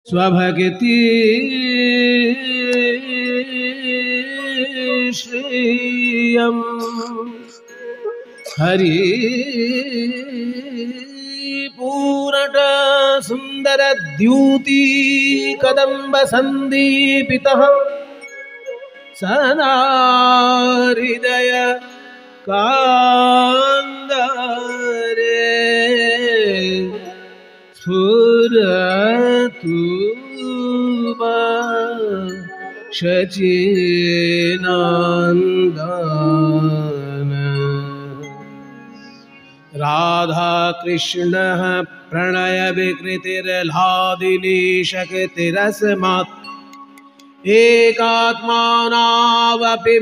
स्वभगति श्रियं हरि पूरट सुंदर द्यूति कदम्ब संदीपितः सदा हृदय कांदरे स्फुरतु शचीनन्दन राधा कृष्ण प्रणय विकृतिर्लादिनी शक्तिरस्मात् एकात्मानावपि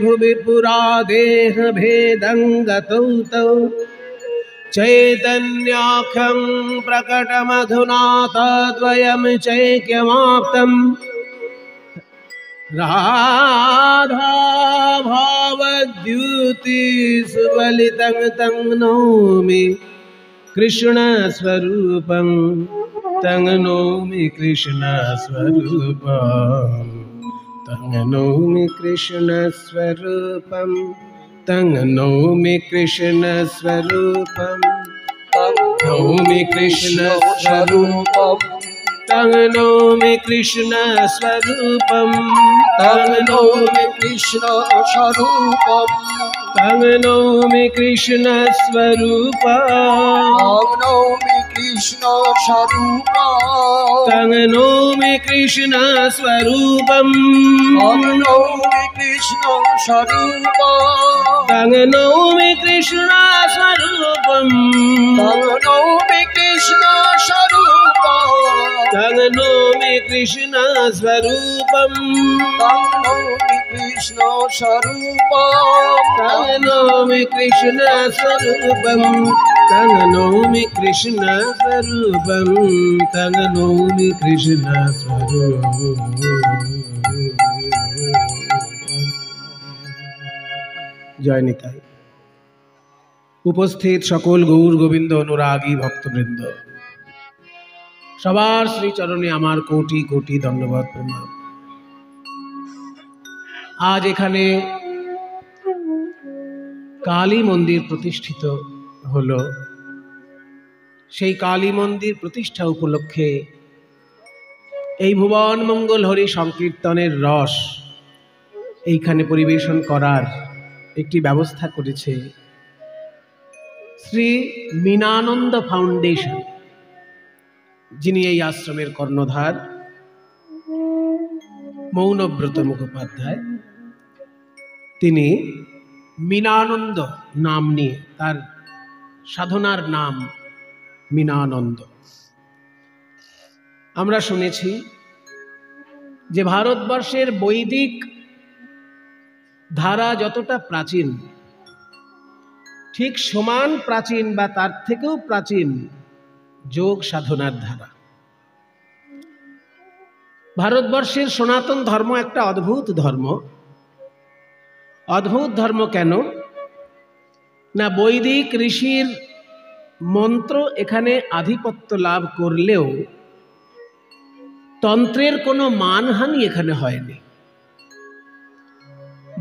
भुवि पुरा देह भेदं गतौ तौ चैतन्याख्यं प्रकटमधुना तद्वयं चैक्यमाप्तम् राधा भावद्युति सुवलितं तं नौमि कृष्ण स्वरूपं तं नौमि कृष्ण स्वरूपं तं नौमि कृष्ण स्वरूपं तं नौमि कृष्ण स्वरूपं तं नौमि कृष्ण स्वरूपं तं नौमि कृष्ण स्वरूपं तं नौमि कृष्ण स्वरूपं तं नौमि कृष्ण स्वरूपं तं नौमि कृष्ण स्वरूपं तं नौमि कृष्ण स्वरूपं तं नौमि कृष्ण स्वरूपं तं नौमि कृष्ण स्वरूपं तं नौमि कृष्ण स्वरूपं तं नौमि कृष्ण स्वरूपं। जय निताई। उपस्थित सकल गौर गोविंद अनुरागी भक्तवृंद सबार श्रीचरणे आमार कोटि कोटि धन्यवाद प्रणाम। आज एखाने काली मंदिर प्रतिष्ठित हलो। सेई काली मंदिर प्रतिष्ठा उपलक्षे এই ভুবন মঙ্গল হরি সংকীর্তনের রস এইখানে পরিবেশন করার একটি ব্যবস্থা করেছে শ্রী মীনানন্দ ফাউন্ডেশন, যিনি এই আশ্রমের কর্ণধার মৌনব্রত মুখোপাধ্যায়। তিনি মীনানন্দ নাম নিয়ে, তার সাধনার নাম মীনানন্দ। আমরা শুনেছি যে ভারতবর্ষের বৈদিক ধারা যতটা প্রাচীন, ঠিক সমান প্রাচীন বা তার থেকেও প্রাচীন যোগ সাধনার ধারা। ভারতবর্ষের সনাতন ধর্ম একটা অদ্ভুত ধর্ম। অদ্ভুত ধর্ম কেন না, বৈদিক ঋষির মন্ত্র এখানে আধিপত্য লাভ করলেও তন্ত্রের কোনো মানহানি এখানে হয়নি।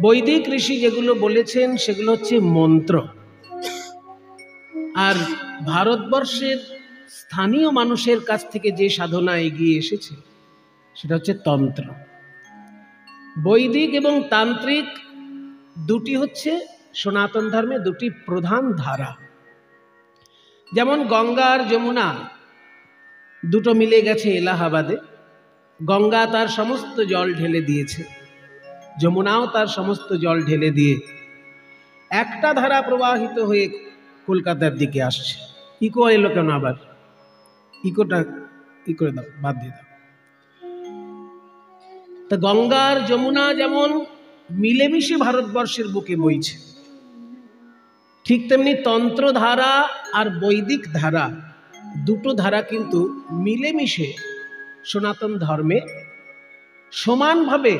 বৈদিক ঋষি যেগুলো বলেছেন সেগুলো হচ্ছে মন্ত্র, আর ভারতবর্ষের স্থানীয় মানুষের কাছ থেকে যে সাধনা এগিয়ে এসেছে সেটা হচ্ছে তন্ত্র। বৈদিক এবং তান্ত্রিক দুটি হচ্ছে সনাতন ধর্মে দুটি প্রধান ধারা। যেমন গঙ্গা আর যমুনা দুটো মিলে গেছে এলাহাবাদে। গঙ্গা তার সমস্ত জল ঢেলে দিয়েছে, যমুনাও তার সমস্ত জল ঢেলে দিয়ে একটা ধারা প্রবাহিত হয়ে কলকাতার দিকে আসছে। ইকো এলো কেন আবার? ইকোটা ই করে দাও, বাদ দিয়ে দাও। তা গঙ্গা আর যমুনা যেমন মিলেমিশে ভারতবর্ষের বুকে বইছে, ঠিক তেমনি তন্ত্র ধারা আর বৈদিক ধারা দুটো ধারা কিন্তু মিলেমিশে সনাতন ধর্মে সমানভাবে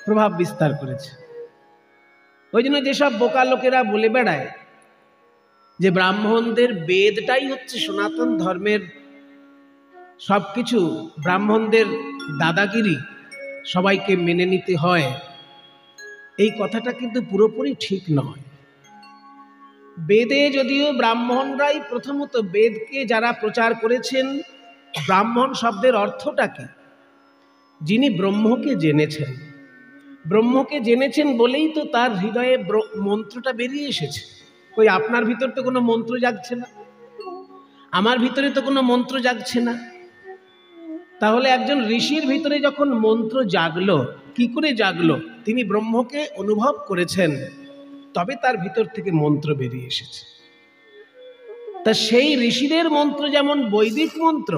প্রভাব বিস্তার করেছে। ওই জন্য যেসব বোকা লোকেরা বলে বেড়ায় যে ব্রাহ্মণদের বেদটাই হচ্ছে সনাতন ধর্মের সবকিছু ব্রাহ্মণদের দাদাগিরি, সবাইকে মেনে নিতে হয়, এই কথাটা কিন্তু পুরোপুরি ঠিক নয়। বেদে যদিও ব্রাহ্মণরাই প্রথমত বেদকে যারা প্রচার করেছেন, ব্রাহ্মণ শব্দের অর্থটা কি? যিনি ব্রহ্মকে জেনেছেন। ব্রহ্মকে জেনেছেন বলেই তো তার হৃদয়ে মন্ত্রটা বেরিয়ে এসেছে। কই আপনার ভিতর তো কোনো মন্ত্র জাগছে না, আমার ভিতরে তো কোনো মন্ত্র জাগছে না। তাহলে একজন ঋষির ভিতরে যখন মন্ত্র জাগলো, কি করে জাগলো? তিনি ব্রহ্মকে অনুভব করেছেন, তবে তার ভিতর থেকে মন্ত্র বেরিয়ে এসেছে। তা সেই ঋষিদের মন্ত্র যেমন বৈদিক মন্ত্র,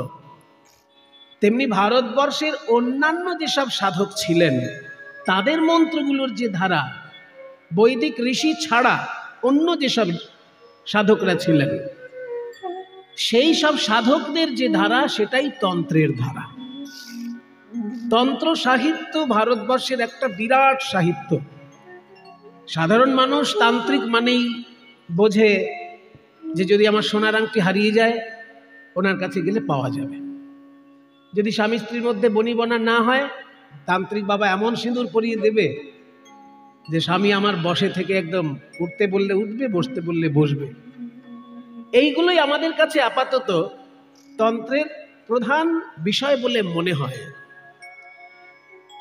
তেমনি ভারতবর্ষের অন্যান্য যেসব সাধক ছিলেন তাদের মন্ত্রগুলোর যে ধারা, বৈদিক ঋষি ছাড়া অন্য যেসব সাধকরা ছিলেন সেই সব সাধকদের যে ধারা, সেটাই তন্ত্রের ধারা। তন্ত্র সাহিত্য ভারতবর্ষের একটা বিরাট সাহিত্য। সাধারণ মানুষ তান্ত্রিক মানেই বোঝে যে যদি আমার সোনার আংটি হারিয়ে যায় ওনার কাছে গেলে পাওয়া যাবে, যদি স্বামী স্ত্রীর মধ্যে বনিবনা না হয় তান্ত্রিক বাবা এমন সিঁদুর পরিয়ে দেবে যে স্বামী আমার বসে থেকে একদম উঠতে বললে উঠবে, বসতে বললে বসবে। এইগুলোই আমাদের কাছে আপাতত তন্ত্রের প্রধান বিষয় বলে মনে হয়।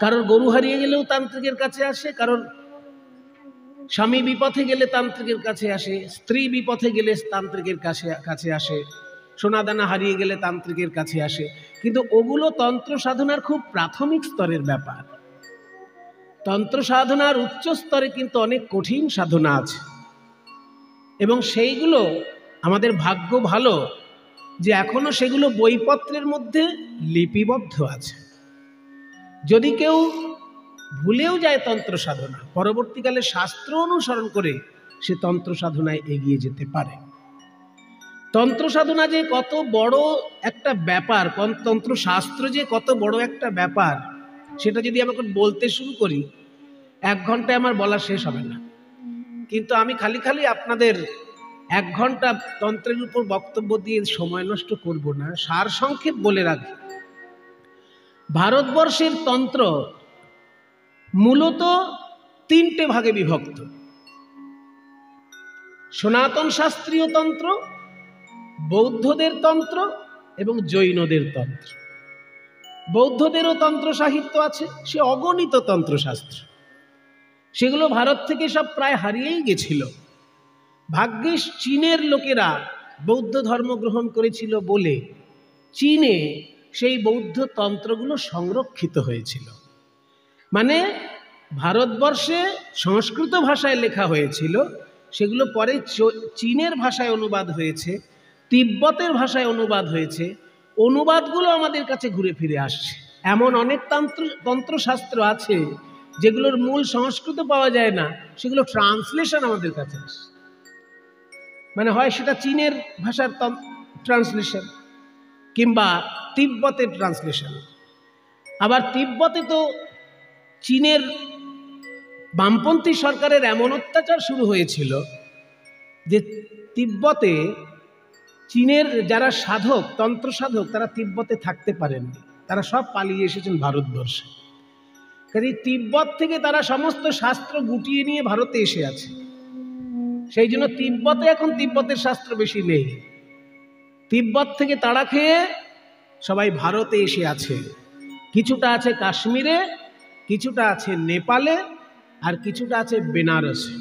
কারোর গরু হারিয়ে গেলেও তান্ত্রিকের কাছে আসে, কারোর স্বামী বিপথে গেলে তান্ত্রিকের কাছে আসে, স্ত্রী বিপথে গেলে তান্ত্রিকের কাছে আসে, সোনাদানা হারিয়ে গেলে তান্ত্রিকের কাছে আসে। কিন্তু ওগুলো তন্ত্র সাধনার খুব প্রাথমিক স্তরের ব্যাপার। তন্ত্র সাধনার উচ্চ স্তরে কিন্তু অনেক কঠিন সাধনা আছে, এবং সেইগুলো আমাদের ভাগ্য ভালো যে এখনো সেগুলো বইপত্রের মধ্যে লিপিবদ্ধ আছে। যদি কেউ ভুলেও যায় তন্ত্র সাধনা, পরবর্তীকালে শাস্ত্র অনুসরণ করে সে তন্ত্র সাধনায় এগিয়ে যেতে পারে। তন্ত্র সাধনা যে কত বড় একটা ব্যাপার, তন্ত্র শাস্ত্র যে কত বড় একটা ব্যাপার, সেটা যদি আমাকে বলতে শুরু করি 1 ঘন্টায় আমার বলা শেষ হবে না। কিন্তু আমি খালি আপনাদের 1 ঘন্টা তন্ত্রের উপর বক্তব্য দিয়ে সময় নষ্ট করব না। সারসংক্ষেপ বলে রাখি, ভারতবর্ষের তন্ত্র মূলত 3টে ভাগে বিভক্ত: সনাতন শাস্ত্রীয় তন্ত্র, বৌদ্ধদের তন্ত্র এবং জৈনদের তন্ত্র। বৌদ্ধদেরও তন্ত্র সাহিত্য আছে, সে অগণিত তন্ত্রশাস্ত্র, সেগুলো ভারত থেকে সব প্রায় হারিয়েই গেছিল। ভাগ্যিস চীনের লোকেরা বৌদ্ধ ধর্ম গ্রহণ করেছিল বলে চীনে সেই বৌদ্ধ তন্ত্রগুলো সংরক্ষিত হয়েছিল। মানে ভারতবর্ষে সংস্কৃত ভাষায় লেখা হয়েছিল, সেগুলো পরে চীনের ভাষায় অনুবাদ হয়েছে, তিব্বতের ভাষায় অনুবাদ হয়েছে। অনুবাদগুলো আমাদের কাছে ঘুরে ফিরে আসছে। এমন অনেক তন্ত্রশাস্ত্র আছে যেগুলোর মূল সংস্কৃত পাওয়া যায় না, সেগুলো ট্রান্সলেশন আমাদের কাছে আসে। মানে হয় সেটা চীনের ভাষার ট্রান্সলেশন কিংবা তিব্বতের ট্রান্সলেশন। আবার তিব্বতে তো চীনের বামপন্থী সরকারের এমন অত্যাচার শুরু হয়েছিল যে তিব্বতে চীনের যারা সাধক, তন্ত্র সাধক, তারা তিব্বতে থাকতে পারেননি, তারা সব পালিয়ে এসেছেন ভারতবর্ষে। কাজে তিব্বত থেকে তারা সমস্ত শাস্ত্র গুটিয়ে নিয়ে ভারতে এসে আছে। সেই জন্য তিব্বতে এখন তিব্বতের শাস্ত্র বেশি নেই। তিব্বত থেকে তাড়া খেয়ে সবাই ভারতে এসে আছে। কিছুটা আছে কাশ্মীরে, কিছুটা আছে নেপালে, আর কিছুটা আছে বেনারসে।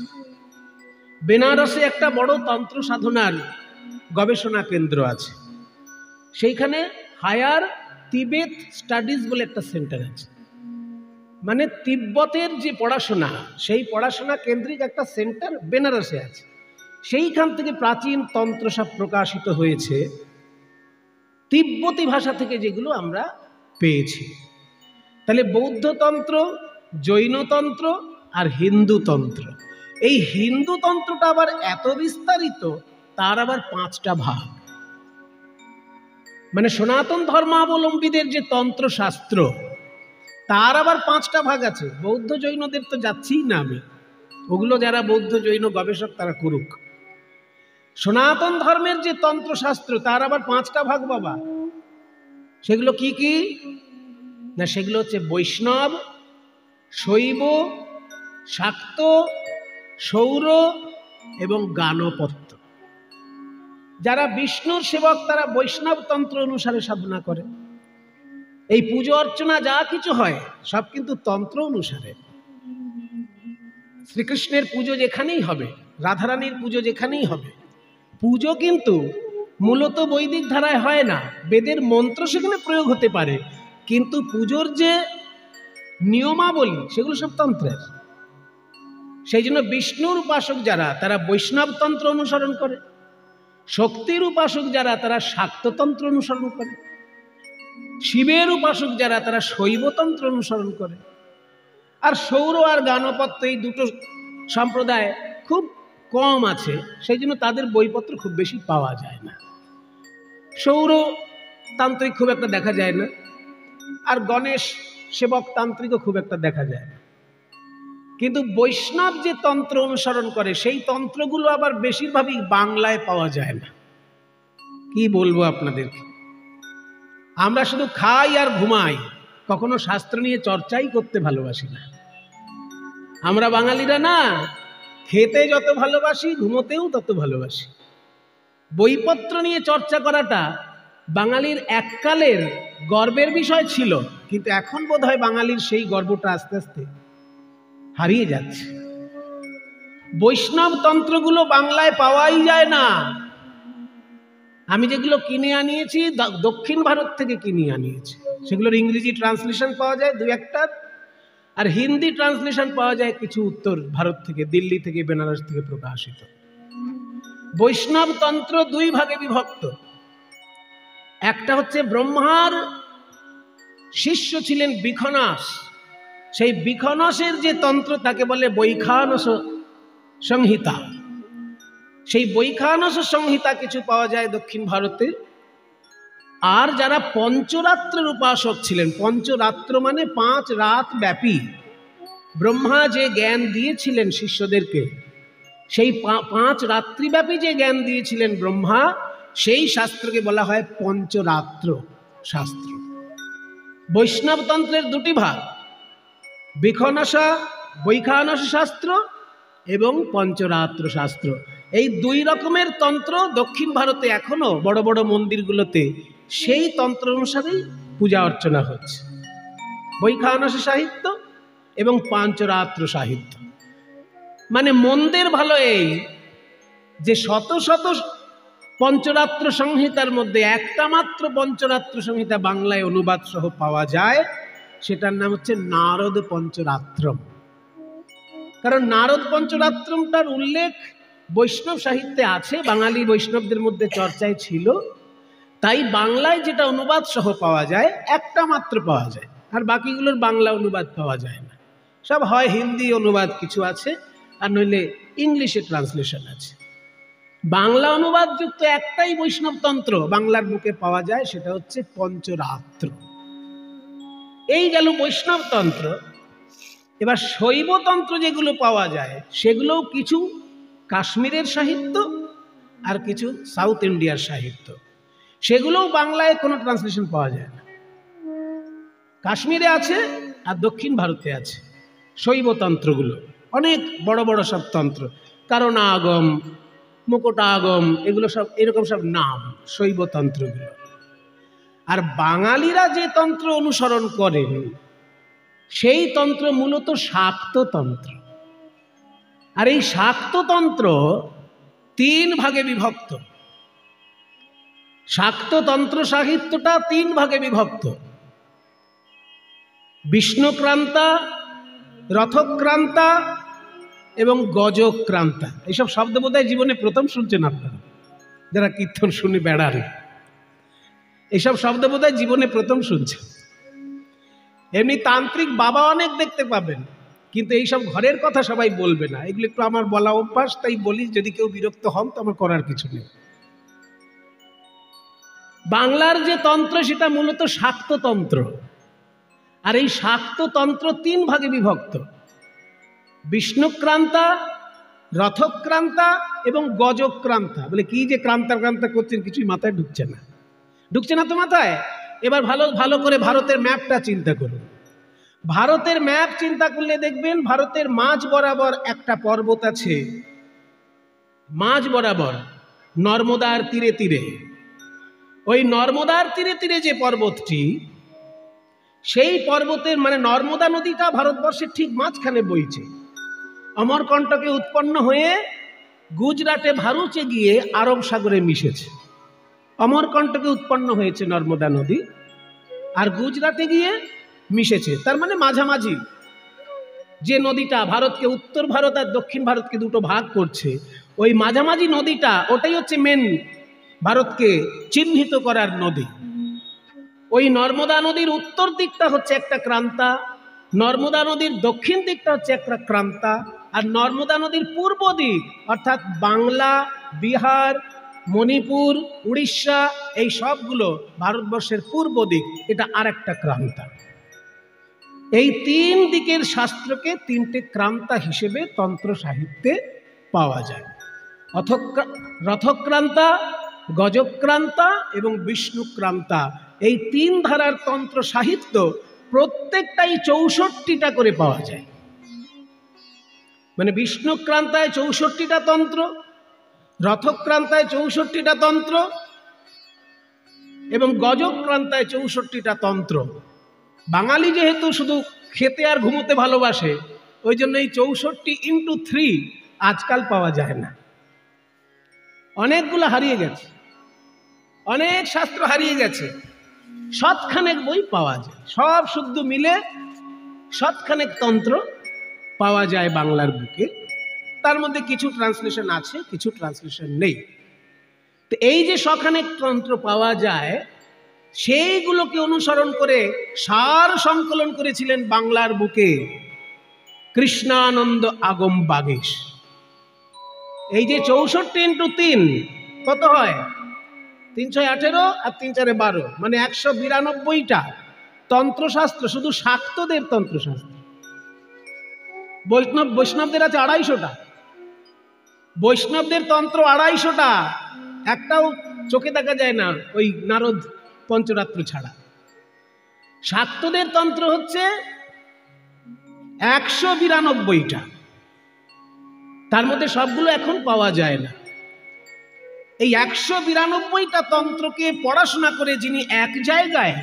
বেনারসে একটা বড় তন্ত্র সাধনার গবেষণা কেন্দ্র আছে। সেইখানে হায়ার তিবেত স্টাডিজ বলে একটা সেন্টার আছে। মানে তিব্বতের যে পড়াশোনা, সেই পড়াশোনা কেন্দ্রিক একটা সেন্টার বেনারসে আছে। সেইখান থেকে প্রাচীন তন্ত্র সব প্রকাশিত হয়েছে তিব্বতী ভাষা থেকে, যেগুলো আমরা পেয়েছি। তাহলে বৌদ্ধতন্ত্র, জৈনতন্ত্র আর হিন্দুতন্ত্র। এই হিন্দুতন্ত্রটা আবার এত বিস্তারিত, তার আবার 5টা ভাগ। মানে সনাতন ধর্মাবলম্বীদের যে তন্ত্রশাস্ত্র, তার আবার 5টা ভাগ আছে। বৌদ্ধ জৈনদের তো যাচ্ছিই না আমি, ওগুলো যারা বৌদ্ধ জৈন গবেষক তারা করুক। সনাতন ধর্মের যে তন্ত্রশাস্ত্র, তার আবার 5টা ভাগ বাবা। সেগুলো কি কি না, সেগুলো হচ্ছে বৈষ্ণব, শৈব, শাক্ত, সৌর এবং গানপত্য। যারা বিষ্ণুর সেবক তারা বৈষ্ণব তন্ত্র অনুসারে সাধনা করে। এই পুজো অর্চনা যা কিছু হয় সব কিন্তু তন্ত্র অনুসারে। শ্রীকৃষ্ণের পুজো যেখানেই হবে, রাধারানীর পুজো যেখানেই হবে, পুজো কিন্তু মূলত বৈদিক ধারায় হয় না। বেদের মন্ত্র সেখানে প্রয়োগ হতে পারে, কিন্তু পুজোর যে নিয়মাবলী সেগুলো সব তন্ত্রের। সেই জন্য বিষ্ণুর উপাসক যারা তারা বৈষ্ণব তন্ত্র অনুসরণ করে, শক্তির উপাসক যারা তারা শাক্ততন্ত্র অনুসরণ করে, শিবের উপাসক যারা তারা শৈবতন্ত্র অনুসরণ করে। আর সৌর আর গানপত্য এই দুটো সম্প্রদায় খুব কম আছে, সেই জন্য তাদের বইপত্র খুব বেশি পাওয়া যায় না। সৌর তান্ত্রিক খুব একটা দেখা যায় না, আর গণেশ সেবক তান্ত্রিকও খুব একটা দেখা যায় না। কিন্তু বৈষ্ণব যে তন্ত্র অনুসরণ করে সেই তন্ত্রগুলো আবার বেশিরভাগই বাংলায় পাওয়া যায় না। কি বলবো আপনাদেরকে, আমরা শুধু খাই আর ঘুমাই, কখনো শাস্ত্র নিয়ে চর্চাই করতে ভালোবাসি না। আমরা বাঙালিরা না, খেতে যত ভালোবাসি ঘুমোতেও তত ভালোবাসি। বইপত্র নিয়ে চর্চা করাটা বাঙালির এককালের গর্বের বিষয় ছিল, কিন্তু এখন বোধহয় বাঙালির সেই গর্বটা আস্তে আস্তে হারিয়ে যাচ্ছে। বৈষ্ণব তন্ত্রগুলো বাংলায় পাওয়াই যায় না। আমি যেগুলো কিনে আনিয়েছি দক্ষিণ ভারত থেকে কিনে আনিয়েছি, সেগুলোর ইংরেজি ট্রান্সলেশন পাওয়া যায় দুই একটা, আর হিন্দি ট্রান্সলেশন পাওয়া যায় কিছু উত্তর ভারত থেকে, দিল্লি থেকে, বেনারস থেকে প্রকাশিত। বৈষ্ণব তন্ত্র দুই ভাগে বিভক্ত। একটা হচ্ছে ব্রহ্মার শিষ্য ছিলেন বিখনাস, সেই বিখনাসের যে তন্ত্র তাকে বলে বৈখানস সংহিতা। সেই বৈখানস সংহিতা কিছু পাওয়া যায় দক্ষিণ ভারতে। আর যারা পঞ্চরাত্রের উপাসক ছিলেন, পঞ্চরাত্র মানে 5 রাত ব্যাপী ব্রহ্মা যে জ্ঞান দিয়েছিলেন শিষ্যদেরকে, সেই 5 রাত্রিব্যাপী যে জ্ঞান দিয়েছিলেন ব্রহ্মা, সেই শাস্ত্রকে বলা হয় পঞ্চরাত্র শাস্ত্র। বৈষ্ণব তন্ত্রের দুটি ভাগ, বৈখানস শাস্ত্র এবং পঞ্চরাত্র শাস্ত্র। এই দুই রকমের তন্ত্র দক্ষিণ ভারতে এখনো বড় বড় মন্দিরগুলোতে সেই তন্ত্র অনুসারেই পূজা অর্চনা হচ্ছে। বৈখানস সাহিত্য এবং পঞ্চরাত্র সাহিত্য। মানে মন্দের ভালো এই যে শত শত পঞ্চরাত্র সংহিতার মধ্যে একটা মাত্র পঞ্চরাত্র সংহিতা বাংলায় অনুবাদ সহ পাওয়া যায়, সেটার নাম হচ্ছে নারদ পঞ্চরাত্রম। কারণ নারদ পঞ্চরাত্রমটার উল্লেখ বৈষ্ণব সাহিত্যে আছে, বাঙালি বৈষ্ণবদের মধ্যে চর্চায় ছিল, তাই বাংলায় যেটা অনুবাদ সহ পাওয়া যায় একটা মাত্র পাওয়া যায়, আর বাকিগুলোর বাংলা অনুবাদ পাওয়া যায় না। সব হয় হিন্দি অনুবাদ কিছু আছে, আর নইলে ইংলিশে ট্রান্সলেশন আছে। বাংলা অনুবাদ যুক্ত একটাই বৈষ্ণব তন্ত্র বাংলার বুকে পাওয়া যায়, সেটা হচ্ছে পঞ্চরাত্র। এই গেল বৈষ্ণব তন্ত্র। এবার শৈবতন্ত্র যেগুলো পাওয়া যায় সেগুলোও কিছু কাশ্মীরের সাহিত্য আর কিছু সাউথ ইন্ডিয়ার সাহিত্য, সেগুলোও বাংলায় কোনো ট্রান্সলেশন পাওয়া যায় না। কাশ্মীরে আছে আর দক্ষিণ ভারতে আছে শৈবতন্ত্রগুলো, অনেক বড় বড় সব তন্ত্র, কারণাগম, মুকুটাগম, এগুলো সব এরকম সব নাম শৈবতন্ত্রগুলো। আর বাঙালিরা যে তন্ত্র অনুসরণ করেন সেই তন্ত্র মূলত শাক্ততন্ত্র। আর এই শাক্ততন্ত্র 3 ভাগে বিভক্ত। শাক্ততন্ত্র সাহিত্যটা 3 ভাগে বিভক্ত: বিষ্ণুক্রান্তা, রথক্রান্তা এবং গজক্রান্তা। এইসব শব্দ বোধহয় জীবনে প্রথম শুনছেন আপনারা যারা কীর্তন শুনে বেড়ান, এইসব শব্দ বোধহয় জীবনে প্রথম শুনছেন। এমনি তান্ত্রিক বাবা অনেক দেখতে পাবেন, কিন্তু এইসব ঘরের কথা সবাই বলবে না। এগুলো একটু আমার বলা অভ্যাস, তাই বলি, যদি কেউ বিরক্ত হন তো আমার করার কিছু নেই। বাংলার যে তন্ত্র সেটা মূলত শাক্ততন্ত্র, আর এই শাক্ততন্ত্র 3 ভাগে বিভক্ত: বিষ্ণুক্রান্তা, রথক্রান্তা এবং গজক্রান্তা। বলে কি যে ক্রান্তা ক্রান্তা করছেন, কিছুই মাথায় ঢুকছে না তো মাথায়। এবার ভালো ভালো করে ভারতের ম্যাপটা চিন্তা করুন। ভারতের ম্যাপ চিন্তা করলে দেখবেন ভারতের মাঝ বরাবর একটা পর্বত আছে, মাঝ বরাবর নর্মদার তীরে তীরে। ওই নর্মদার তীরে তীরে যে পর্বতটি, সেই পর্বতের মানে নর্মদা নদীটা ভারতবর্ষের ঠিক মাঝখানে বইছে। অমরকণ্টকে উৎপন্ন হয়ে গুজরাটে ভারুচে গিয়ে আরব সাগরে মিশেছে। অমরকণ্টকে উৎপন্ন হয়েছে নর্মদা নদী, আর গুজরাটে গিয়ে মিশেছে। তার মানে মাঝামাঝি যে নদীটা ভারতকে উত্তর ভারত আর দক্ষিণ ভারতকে দুটো ভাগ করছে, ওই মাঝামাঝি নদীটা, ওটাই হচ্ছে মেন ভারতকে চিহ্নিত করার নদী। ওই নর্মদা নদীর উত্তর দিকটা হচ্ছে একটা ক্রান্তা, নর্মদা নদীর দক্ষিণ দিকটা হচ্ছে একটা ক্রান্তা, আর নর্মদা নদীর পূর্ব দিক অর্থাৎ বাংলা, বিহার, মণিপুর, উড়িষ্যা, এই সবগুলো ভারতবর্ষের পূর্ব দিক, এটা আর একটা ক্রান্তা। এই তিন দিকের শাস্ত্রকে তিনটে ক্রান্তা হিসেবে তন্ত্র সাহিত্যে পাওয়া যায়। রথক্রান্তা, গজক্রান্তা এবং বিষ্ণুক্রান্তা, এই তিন ধারার তন্ত্র সাহিত্য প্রত্যেকটাই 64টা করে পাওয়া যায়। মানে বিষ্ণুক্রান্তায় 64টা তন্ত্র, রথক্রান্তায় 64টা তন্ত্র এবং গজক্রান্তায় 64টা তন্ত্র। বাঙালি যেহেতু শুধু খেতে আর ঘুমোতে ভালোবাসে, ওই জন্য এই 64x3 আজকাল পাওয়া যায় না। অনেকগুলো হারিয়ে গেছে, অনেক শাস্ত্র হারিয়ে গেছে। শতখানেক বই পাওয়া যায়, সব শুদ্ধ মিলে শতখানেক তন্ত্র পাওয়া যায় বাংলার বুকে। তার মধ্যে কিছু ট্রান্সলেশন আছে, কিছু ট্রান্সলেশন নেই। তো এই যে শখানেক তন্ত্র পাওয়া যায়, সেইগুলোকে অনুসরণ করে সার সংকলন করেছিলেন বাংলার বুকে কৃষ্ণানন্দ আগম বাগীশ। এই যে 64x3 কত হয়? 318 আর 3×4 = মানে 192টা তন্ত্রশাস্ত্র, শুধু শাক্তদের তন্ত্রশাস্ত্র। বৈষ্ণবদের আছে 250টা, বৈষ্ণবদের তন্ত্র 250টা, একটাও চোখে দেখা যায় না ওই নারদ পঞ্চরাত্র ছাড়া। শাক্তদের তন্ত্র হচ্ছে 192টা, তার মধ্যে সবগুলো এখন পাওয়া যায় না। এই 192টা তন্ত্রকে পড়াশোনা করে যিনি এক জায়গায়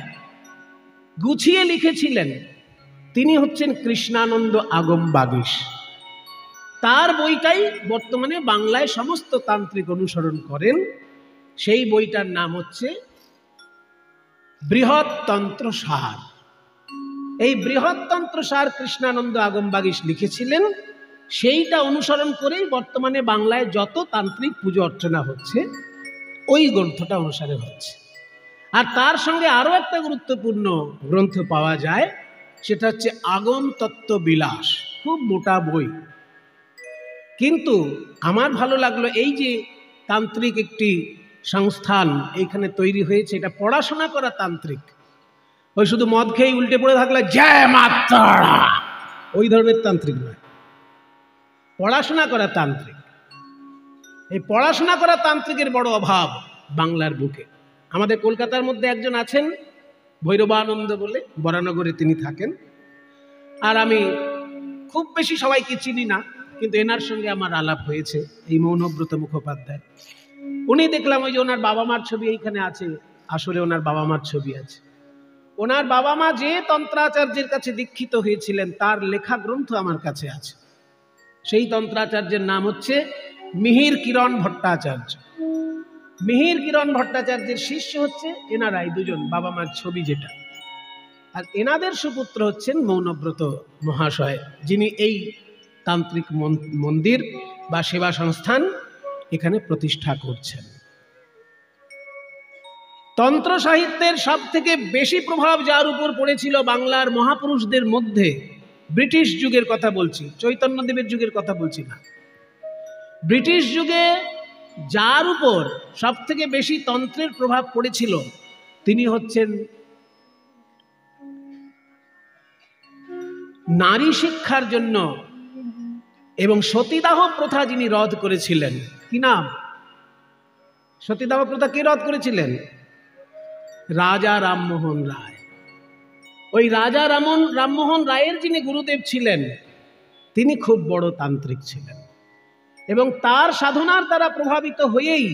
গুছিয়ে লিখেছিলেন, তিনি হচ্ছেন কৃষ্ণানন্দ আগম বাগীশ। তার বইটাই বর্তমানে বাংলায় সমস্ত তান্ত্রিক অনুসরণ করেন। সেই বইটার নাম হচ্ছে বৃহৎ তন্ত্র সার। এই বৃহৎ তন্ত্র সার কৃষ্ণানন্দ আগম বাগীশ লিখেছিলেন। সেইটা অনুসরণ করেই বর্তমানে বাংলায় যত তান্ত্রিক পুজো অর্চনা হচ্ছে, ওই গ্রন্থটা অনুসারে হচ্ছে। আর তার সঙ্গে আরো একটা গুরুত্বপূর্ণ গ্রন্থ পাওয়া যায়, সেটা হচ্ছে আগম তত্ত্ব বিলাস। খুব মোটা বই, কিন্তু আমার ভালো লাগলো এই যে তান্ত্রিক একটি সংস্থান এইখানে তৈরি হয়েছে, এটা পড়াশোনা করা তান্ত্রিক। ওই শুধু মদ খেয়ে উল্টে পড়ে থাকলে জয় মাতা, ওই ধরনের তান্ত্রিক নয়, পড়াশোনা করা তান্ত্রিক। এই পড়াশোনা করা তান্ত্রিকের বড় অভাব বাংলার বুকে। আমাদের কলকাতার মধ্যে একজন আছেন ভৈরবানন্দ বলে, বরানগরে তিনি থাকেন। আর আমি খুব বেশি সবাইকে চিনি না, কিন্তু এনার সঙ্গে আমার আলাপ হয়েছে, এই মৌনব্রত মুখোপাধ্যায়। উনি দেখলাম ওই যে ওনার বাবা মার ছবি এইখানে আছে, আসলে ওনার বাবা মার ছবি আছে। ওনার বাবা মা যে তন্ত্রাচার্যের কাছে দীক্ষিত হয়েছিলেন, তার লেখা গ্রন্থ আমার কাছে আছে। সেই তন্ত্রাচার্যের নাম হচ্ছে মিহির কিরণ ভট্টাচার্য। মিহির কিরণ ভট্টাচার্যের শিষ্য হচ্ছে এনারাই দুজন, বাবা মার ছবি যেটা। আর এনাদের সুপুত্র হচ্ছেন মৌনব্রত মহাশয়, যিনি এই তান্ত্রিক মন্দির বা সেবা সংস্থান এখানে প্রতিষ্ঠা করছেন। তন্ত্র সাহিত্যের সব থেকে বেশি প্রভাব যার উপর পড়েছিল বাংলার মহাপুরুষদের মধ্যে, ব্রিটিশ যুগের কথা বলছি, চৈতন্যদেবের যুগের কথা বলছি না। ব্রিটিশ যুগে যার উপর সব থেকে বেশি তন্ত্রের প্রভাব পড়েছিল, তিনি হচ্ছেন নারী শিক্ষার জন্য এবং সতীদাহ প্রথা যিনি রদ করেছিলেন। কি নাম? সতীদাহ প্রথা কে রদ করেছিলেন? রাজা রামমোহন রায়। ওই রাজা রামমোহন রায়ের যিনি গুরুদেব ছিলেন, তিনি খুব বড় তান্ত্রিক ছিলেন এবং তার সাধনার দ্বারা প্রভাবিত হয়েই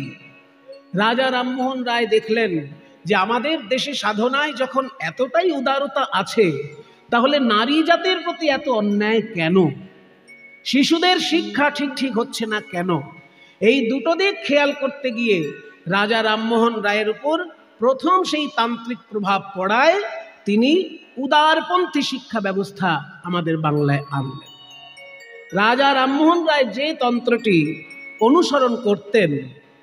রাজা রামমোহন রায় দেখলেন যে আমাদের দেশে সাধনায় যখন এতটাই উদারতা আছে, তাহলে নারী জাতির প্রতি এত অন্যায় কেন? শিশুদের শিক্ষা ঠিক হচ্ছে না কেন? এই দুটো দিক খেয়াল করতে গিয়ে রাজা রামমোহন রায়ের উপর প্রথম সেই তান্ত্রিক প্রভাব পড়ায় তিনি উদারপন্থী শিক্ষা ব্যবস্থা আমাদের বাংলায় আনলেন। রাজা রামমোহন রায় যে তন্ত্রটি অনুসরণ করতেন,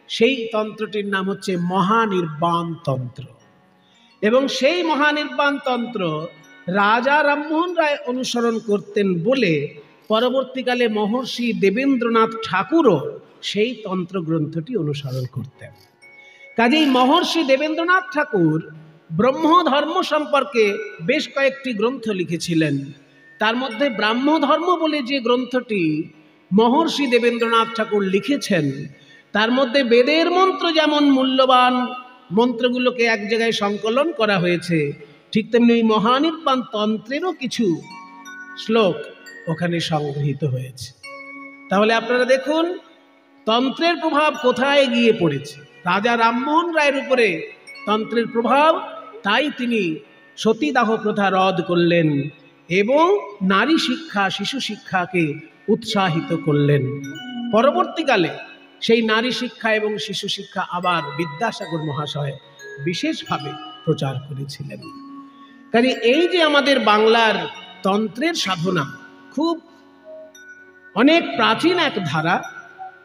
সেই তন্ত্রটির নাম হচ্ছে মহানির্বাণ তন্ত্র। এবং সেই মহানির্বাণ তন্ত্র রাজা রামমোহন রায় অনুসরণ করতেন বলে পরবর্তীকালে মহর্ষি দেবেন্দ্রনাথ ঠাকুরও সেই তন্ত্র গ্রন্থটি অনুসরণ করতেন। কাজেই মহর্ষি দেবেন্দ্রনাথ ঠাকুর ব্রহ্মধর্ম সম্পর্কে বেশ কয়েকটি গ্রন্থ লিখেছিলেন। তার মধ্যে ব্রাহ্মধর্ম বলে যে গ্রন্থটি মহর্ষি দেবেন্দ্রনাথ ঠাকুর লিখেছেন, তার মধ্যে বেদের মন্ত্র যেমন মূল্যবান, মন্ত্রগুলোকে এক জায়গায় সংকলন করা হয়েছে, ঠিক তেমনি এই মহানির্বাণ তন্ত্রেরও কিছু শ্লোক ওখানে সংগৃহীত হয়েছে। তাহলে আপনারা দেখুন তন্ত্রের প্রভাব কোথায় গিয়ে পড়েছে। রাজা রামমোহন রায়ের উপরে তন্ত্রের প্রভাব, তাই তিনি সতীদাহ প্রথা রদ করলেন এবং নারী শিক্ষা, শিশু শিক্ষাকে উৎসাহিত করলেন। পরবর্তীকালে সেই নারী শিক্ষা এবং শিশু শিক্ষা আবার বিদ্যাসাগর মহাশয় বিশেষভাবে প্রচার করেছিলেন। কাজে এই যে আমাদের বাংলার তন্ত্রের সাধনা খুব অনেক প্রাচীন এক ধারা,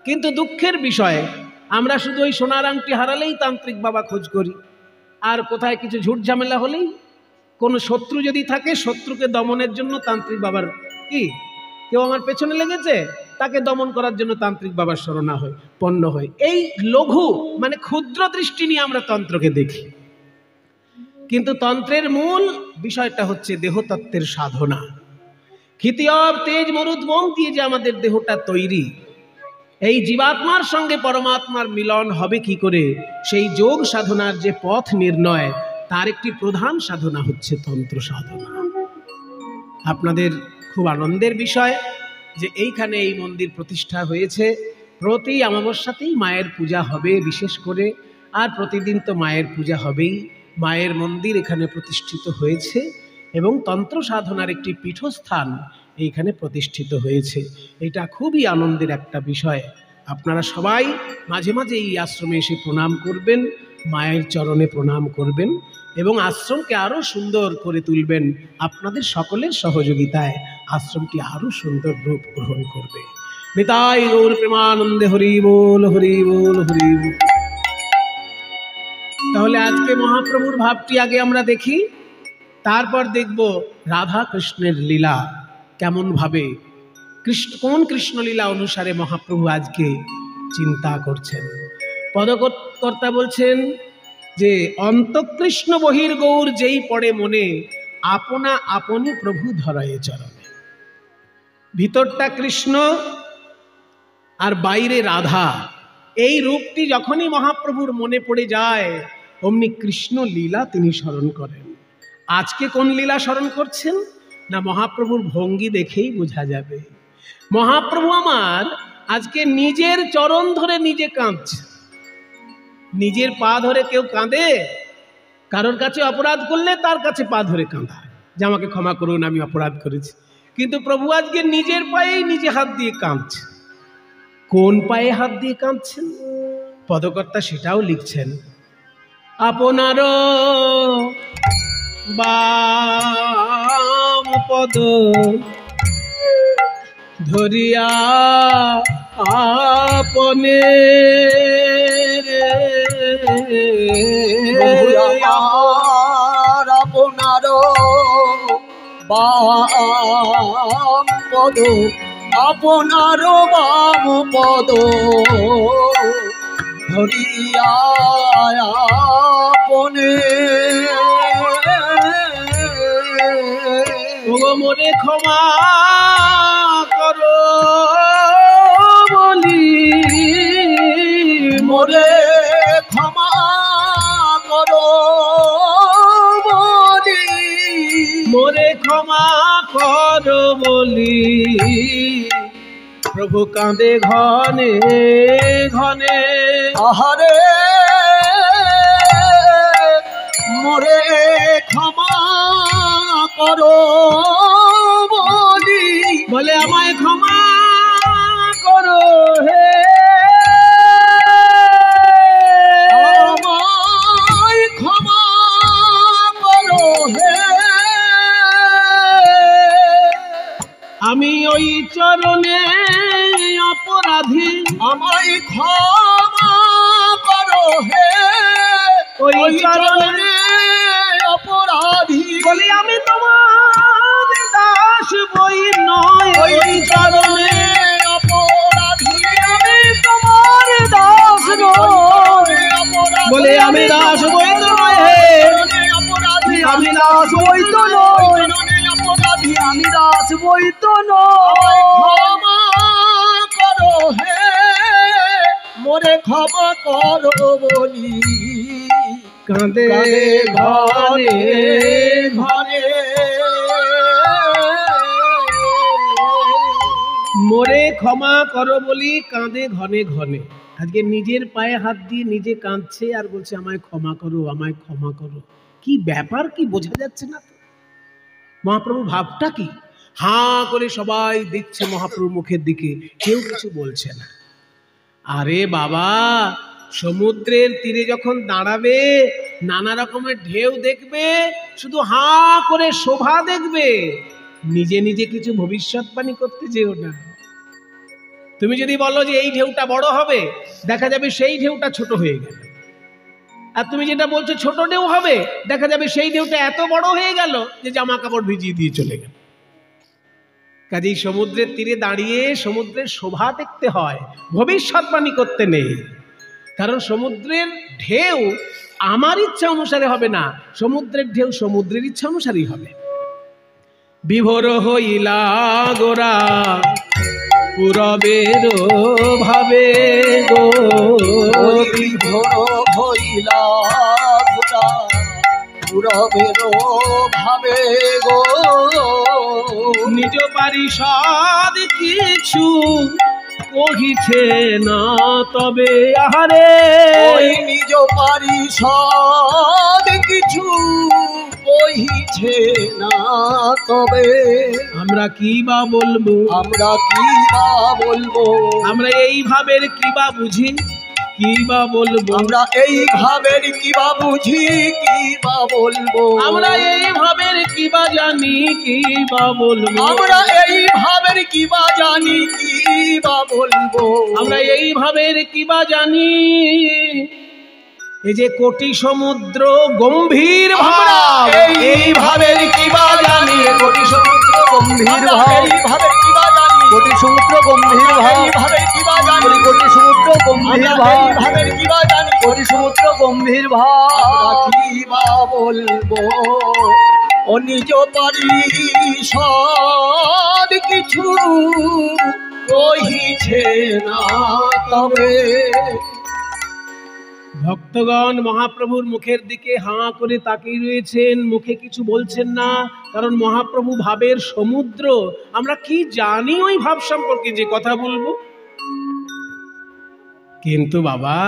কিন্তু দুঃখের বিষয় আমরা শুধু ওই সোনার আংটি হারালেই তান্ত্রিক বাবা খোঁজ করি, আর কোথায় কিছু ঝুট ঝামেলা হলেই, কোনো শত্রু যদি থাকে শত্রুকে দমনের জন্য তান্ত্রিক বাবার কি, কেউ আমার পেছনে লেগেছে তাকে দমন করার জন্য তান্ত্রিক বাবার শরণা হয়, পণ্য হয়। এই লঘু মানে ক্ষুদ্র দৃষ্টি নিয়ে আমরা তন্ত্রকে দেখি, কিন্তু তন্ত্রের মূল বিষয়টা হচ্ছে দেহতত্ত্বের সাধনা। ক্ষিতিয়ব তেজ মরুদ মোম দিয়ে যে আমাদের দেহটা তৈরি, এই জীবাত্মার সঙ্গে পরমাত্মার মিলন হবে কি করে, সেই যোগ সাধনার যে পথ নির্ণয়, তার একটি প্রধান সাধনা হচ্ছে তন্ত্র সাধনা। আপনাদের খুব আনন্দের বিষয় যে এইখানে এই মন্দির প্রতিষ্ঠা হয়েছে। প্রতি অমাবস্যাতেই মায়ের পূজা হবে বিশেষ করে, আর প্রতিদিন তো মায়ের পূজা হবেই। মায়ের মন্দির এখানে প্রতিষ্ঠিত হয়েছে এবং তন্ত্র সাধনার একটি পীঠস্থান এইখানে প্রতিষ্ঠিত হয়েছে। এটা খুবই আনন্দের একটা বিষয়। আপনারা সবাই মাঝে মাঝে এই আশ্রমে এসে প্রণাম করবেন, মায়ের চরণে প্রণাম করবেন এবং আশ্রমকে আরও সুন্দর করে তুলবেন। আপনাদের সকলের সহযোগিতায় আশ্রমটি আরও সুন্দর রূপ গ্রহণ করবে। নিতাই গৌর প্রেমানন্দে হরি বল, হরি বল, হরি বল। তাহলে আজকে মহাপ্রভুর ভাবটি আগে আমরা দেখি, তারপর দেখব রাধা কৃষ্ণের লীলা কেমন ভাবে, কোন কৃষ্ণলীলা অনুসারে মহাপ্রভু আজকে চিন্তা করছেন। পদকর্তা বলছেন যে অন্তকৃষ্ণ বহির গৌর যেই পড়ে মনে, আপনা আপনি প্রভু ধরায়ে চরণে। ভিতরটা কৃষ্ণ আর বাইরে রাধা, এই রূপটি যখনই মহাপ্রভুর মনে পড়ে যায় অমনি কৃষ্ণ লীলা তিনি স্মরণ করেন। আজকে কোন লীলা স্মরণ করছেন না, মহাপ্রভুর ভঙ্গি দেখেই বোঝা যাবে। মহাপ্রভু আমার আজকে নিজের চরণ ধরে নিজে কাঁদছে। নিজের পা ধরে কেউ কাঁদে? কারোর কাছে অপরাধ করলে তার কাছে পা ধরে কাঁদা, যে আমাকে ক্ষমা করুন আমি অপরাধ করেছি। কিন্তু প্রভু আজকে নিজের পায়েই নিজে হাত দিয়ে কাঁদছে। কোন পায়ে হাত দিয়ে কাঁদছেন পদকর্তা সেটাও লিখছেন। আপনারও বাম পদ ধরিয়া আপনে আপনারও বাম পদ, আপনারও বাম পদ ধরিয়া আপনে মোরে ক্ষমা করো বলি, মোরে ক্ষমা করো করো বলি প্রভু কাঁদে ঘনে ঘনে। আহারে মোরে ক্ষমা করো বলি, বলে আমায় ক্ষমা করো হে, আমায় ক্ষমা করো হে, আমি ওই চরণে অপরাধী, আমায় ক্ষমা করো হে, ওই চরণে অপরাধী। বলি আমি তোমার দাস বই নয়, ওই চরণে অপরাধী, আমি তোমার দাস নই। বলে আমি দাস বই নয় হে, অপরাধী, আমি দাস বই তো নয়, অপরাধী, আমি দাস বই তো নয়। ক্ষমা করো হে, মোরে ক্ষমা করো বলি কাঁদে ঘরে ঘরে। মোরে ক্ষমা করো বলি কাঁদে ঘনে ঘনে। আজকে নিজের পায়ে হাত দিয়ে নিজে কাঁদছে আর বলছে আমায় ক্ষমা করো, আমায় ক্ষমা করো। কি ব্যাপার, কি বোঝা যাচ্ছে না তো? মহাপ্রভু ভাবটা কি? হাঁ করে সবাই দেখছে মহাপ্রভু মুখের দিকে, কেউ কিছু বলছে না। আরে বাবা, সমুদ্রের তীরে যখন দাঁড়াবে নানা রকমের ঢেউ দেখবে, শুধু হাঁ করে শোভা দেখবে, নিজে নিজে কিছু ভবিষ্যৎবাণী করতে যেও না। তুমি যদি বলো যে এই ঢেউটা বড় হবে, দেখা যাবে সেই ঢেউটা ছোট হয়ে গেল। আর তুমি যেটা বলছো ছোট ঢেউ হবে, দেখা যাবে সেই ঢেউটা এত বড় হয়ে গেল যে জামা কাপড় ভিজিয়ে দিয়ে চলে গেল। কাজেই সমুদ্রের তীরে দাঁড়িয়ে সমুদ্রের শোভা দেখতে হয়, ভবিষ্যৎবাণী করতে নেই। কারণ সমুদ্রের ঢেউ আমার ইচ্ছা অনুসারে হবে না, সমুদ্রের ঢেউ সমুদ্রের ইচ্ছা অনুসারেই হবে। বিভোর হইলা গোরা পূরবের ভাবে গো, বিভোর হইলা গোরা পূরবের ভাবে গো, নিজ পারিষদ কিছু কহিছে না তবে আহারে, ওই নিজ পারিষদ কিছু কহিছে না তবে আমরা কি বা বলবো, আমরা কি বা বলবো, আমরা এই ভাবের কি বা বুঝি, কি বা বলবো, আমরা এই ভাবের কি বা বুঝি, কি বা বলবো, আমরা এই ভাবের কি বা জানি, কি বা বলবো, আমরা এই ভাবের কি বা জানি, কি বা বলবো, আমরা এই ভাবের কি বা জানি। এই যে কোটি সমুদ্র গম্ভীর ভাব, এই ভাবের কি বা জানি, কোটি সমুদ্র গম্ভীর আমরা ভাব, এই ভাবের কি বা জানি, কোটি সমুদ্র গম্ভীর আমরা ভাব, এই ভাবের কি বা জানি, কোটি সমুদ্র গম্ভীর আমরা ভাব, এই ভাবের কি বা জানি, কোটি সমুদ্র গম্ভীর আমরা ভাব। কি বা বলবো, ও নিজ পারিষদ কিছু কহিছে না তবে। ভক্তগণ মহাপ্রভুর মুখের দিকে হাঁ করে তাকিয়ে রয়েছেন, মুখে কিছু বলছেন না, কারণ মহাপ্রভু ভাবের সমুদ্র। আমরা কি জানি ওই ভাব সম্পর্কে যে কথা বলবো? কিন্তু বাবা,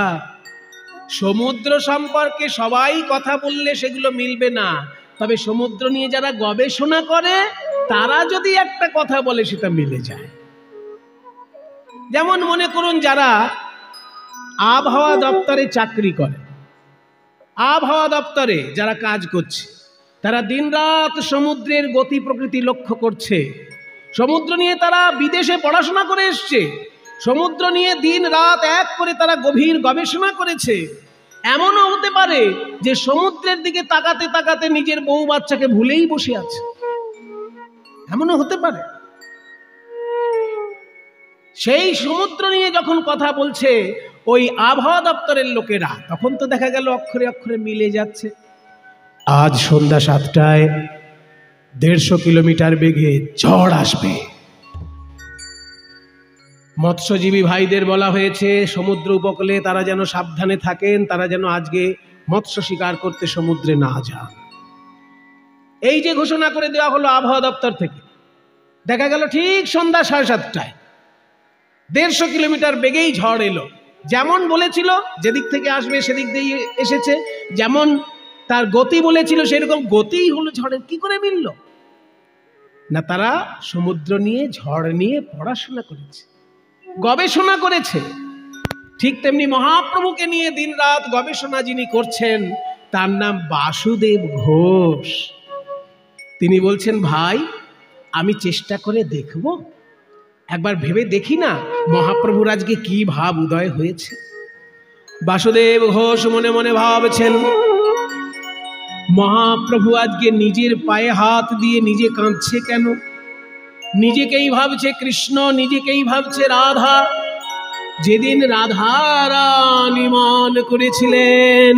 সমুদ্র সম্পর্কে সবাই কথা বললে সেগুলো মিলবে না, তবে সমুদ্র নিয়ে যারা গবেষণা করে তারা যদি একটা কথা বলে সেটা মিলে যায়। যেমন মনে করুন যারা আবহাওয়া দপ্তরে চাকরি করে, আবহাওয়া দপ্তরে যারা কাজ করছে, তারা দিনরাত সমুদ্রের গতি প্রকৃতি লক্ষ্য করছে। সমুদ্র নিয়ে তারা বিদেশে পড়াশোনা করে এসছে, সমুদ্র নিয়ে দিন রাত এক করে তারা গভীর গবেষণা করেছে। এমনও হতে পারে যে সমুদ্রের দিকে তাকাতে তাকাতে নিজের বউ বাচ্চাকে ভুলেই বসে আছে, এমনও হতে পারে। সেই সমুদ্র নিয়ে যখন কথা বলছে ওই আবহাওয়া দপ্তরের লোকেরা, তখন তো দেখা গেল অক্ষরে অক্ষরে মিলে যাচ্ছে। আজ সন্ধ্যা 7টায় 150 কিলোমিটার বেগে ঝড় আসবে। মৎস্যজীবী ভাইদের বলা হয়েছে সমুদ্র উপকূলে তারা যেন সাবধানে থাকেন, তারা যেন আজকে মৎস্য শিকার করতে সমুদ্রে না যান। এই যে ঘোষণা করে দেওয়া হলো আবহাওয়া দপ্তর থেকে, দেখা গেল ঠিক সন্ধ্যা 7:30টায় 150 কিলোমিটার বেগেই ঝড় এলো। যেমন বলেছিল যেদিক থেকে আসবে সেদিক দিয়ে এসেছে, যেমন তার গতি বলেছিল সেরকম গতিই হলো ঝড়ের। কি করে মিলল? না, তারা সমুদ্র নিয়ে, ঝড় নিয়ে পড়াশোনা করেছে, গবেষণা করেছে। ঠিক তেমনি মহাপ্রভুকে নিয়ে দিনরাত গবেষণা যিনি করছেন তার নাম বাসুদেব ঘোষ। তিনি বলছেন, ভাই আমি চেষ্টা করে দেখব, একবার ভেবে দেখি না মহাপ্রভুর আজকে কি ভাব উদয় হয়েছে। বাসুদেব ঘোষ মনে মনে ভাবছেন, মহাপ্রভু আজকে নিজের পায়ে হাত দিয়ে নিজে কাঁদছে কেন? নিজেকেই ভাবছে কৃষ্ণ, নিজেকেই ভাবছে রাধা। যেদিন রাধা রানী মান করেছিলেন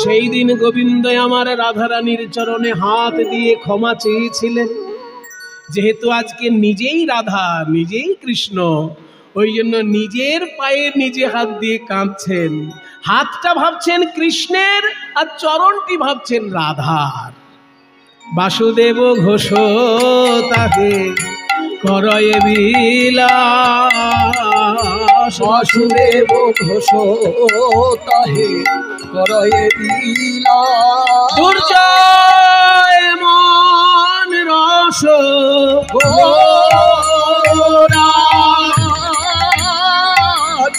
সেই দিন গোবিন্দ আমার রাধারানীর চরণে হাত দিয়ে ক্ষমা চেয়েছিলেন। যেহেতু আজকে নিজেই রাধা, নিজেই কৃষ্ণ, ওই জন্য নিজের পায়ে নিজে হাত দিয়ে কাঁদছেন। হাতটা ভাবছেন কৃষ্ণের আর চরণটি ভাবছেন রাধার। বাসুদেব ঘোষ তাহে করয়ে বিলাস, বাসুদেব ঘোষ তাহে করয়ে বিলাস। দুর্জয় মন রস গোরা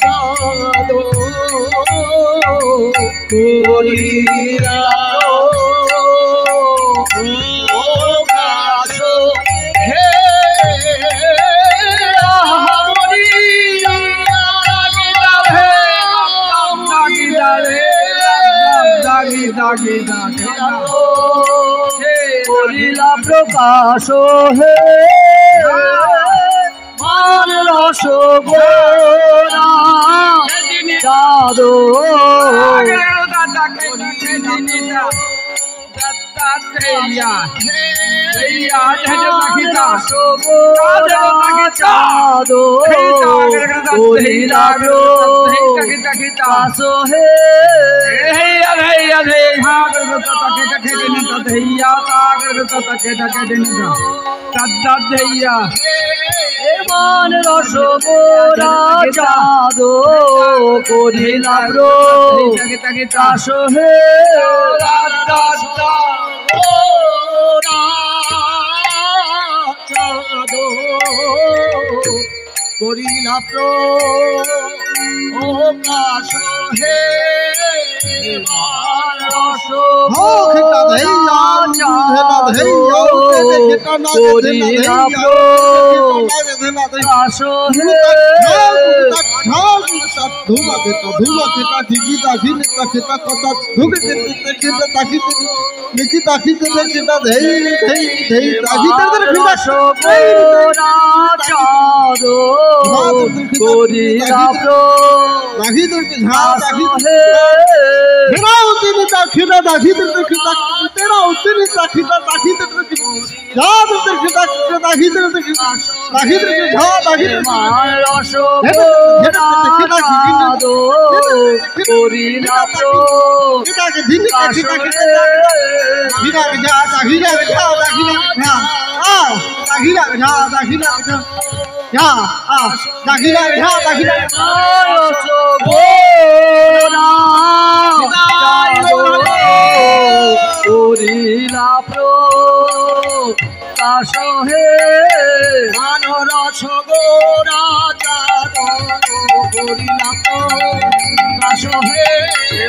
চাঁদ করিরা করিলা প্রকাশ হে মান রস গোরা চাঁদ চাঁদ করিলা প্রকাশ হে মান রস গোরা চাঁদ করিলা প্রকাশ হে চাঁদ করিলা প্রকাশ হে রস করিলা প্রকাশ হে মানরস গোরা চাঁদ করিলা প্রকাশ হে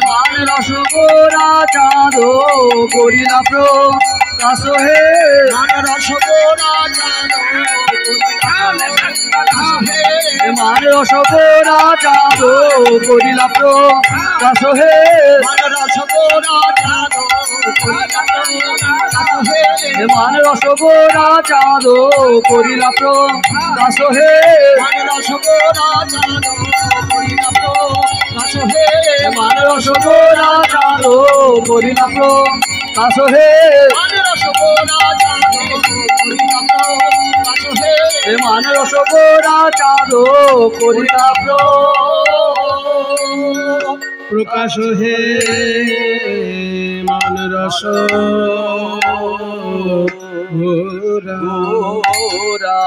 মানরস গোরা চাঁদ করিলা প্রকাশ হে মানরস গোরা চাঁদ মানরস গোরা চাঁদ করিলা প্রকাশ হে মানরস গোরা চাঁদ মানরস গোরা চাঁদ করিলা প্রকাশ হে মানরস গোরা চাঁদ করিলা প্রকাশ হে মানরস গোরা চাঁদ করিলা প্রকাশ হে মানরস গোরা চাঁদ করিলা প্রকাশ হে মানরস গোরা চাঁদ করিলা প্রকাশ হে মানরস গোরা গোরা